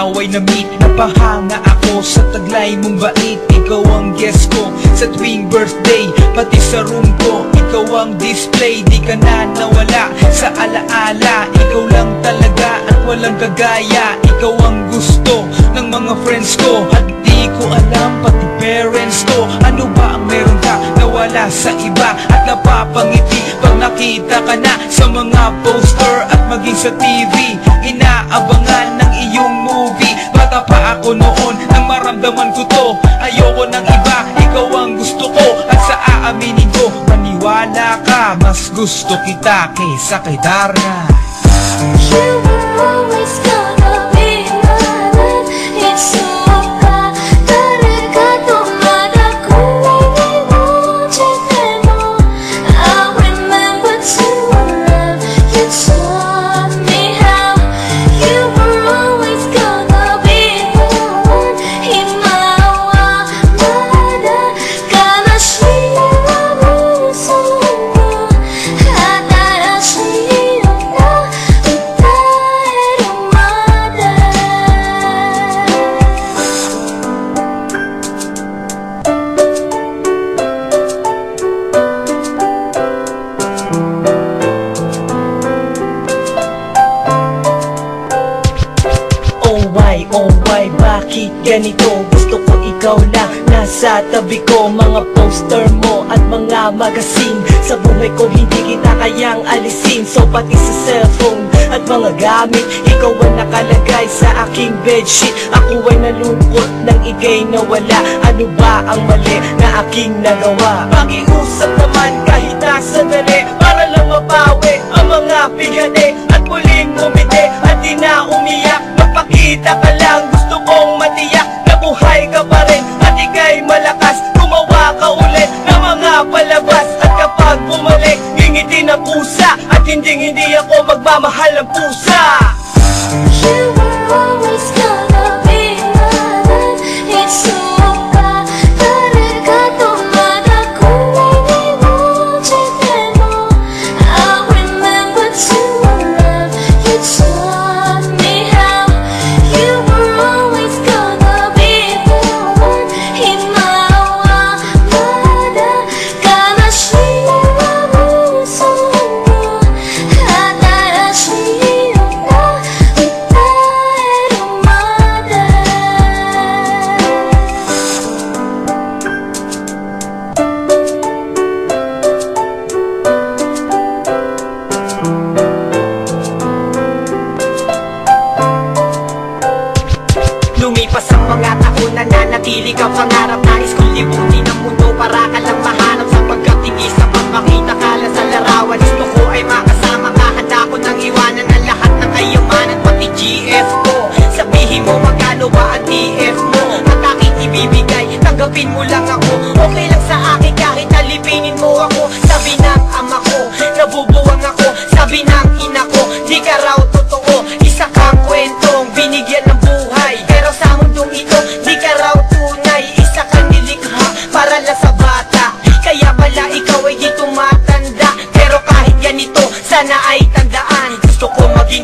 away na meet. Napahanga ako sa taglay mong bait. Ikaw ang guest ko sa tuwing birthday, pati sa room ko. Ikaw ang display, di ka na nawala sa alaala. Ikaw lang talaga at walang kagaya. Ikaw ang gusto ng mga friends ko, at di ko alam pati parents ko. Ano ba ang meron ka na wala sa iba, at napapangiti pag nakita ka na sa mga poster at maging sa TV. Inaabangan ng iyong movie. Bata pa ako noon nang maramdaman ko to. Ayoko ng iba, ikaw ang gusto ko. At sa aaminin ko, maniwala ka, mas gusto kita kaysa kay Darna. You were always gonna be mine. It's so bakit ganito? Gusto ko ikaw lang nasa tabi ko. Mga poster mo at mga magazine, sa buhay ko hindi kita kayang alisin. So pati sa cellphone at mga gamit, ikaw ang nakalagay sa aking bedsheet. Ako ay nalungkot nang ika'y nawala. Ano ba ang mali na aking nagawa? Pakiusap naman kahit na sandali, para lang mapawi ang mga bigane at muling umiti at di na umiyak. Magpakita ka lang, gusto kong matiyak na buhay ka pa rin at ika'y malakas. Gumawa ka ulit ng mga palabas, at kapag bumalik, ngingiti ng pusa, at hindi ako magmamahal ng pusa. You were always gonna be mine. It's so lumipas ang mga taon, nananatili ka pangarap. Nais kong libutin ang mundo para ka lang mahanap. Sapagkat hindi sapat makita ka lang sa larawan. Gusto ko ay makasama ka, handa ko nang iwanan ang lahat ng kayamanan, pati GF ko. Sabihin mo magkano ba ang TF mo, at aking ibibigay, tanggapin mo lang ako. Okay lang sa akin kahit alipinin mo ako. Sabi ng ama ko, nabubuwang ako. Sabi ng ina ko, di ka raw totoo. Isa kang kwentong binigyan ng buhay, pero sa mundong ito, di ka raw tunay. Isa kang nilikha para lang sa bata, kaya pala ikaw ay di tumatanda. Pero kahit ganito, sana ay tandaan, gusto ko maging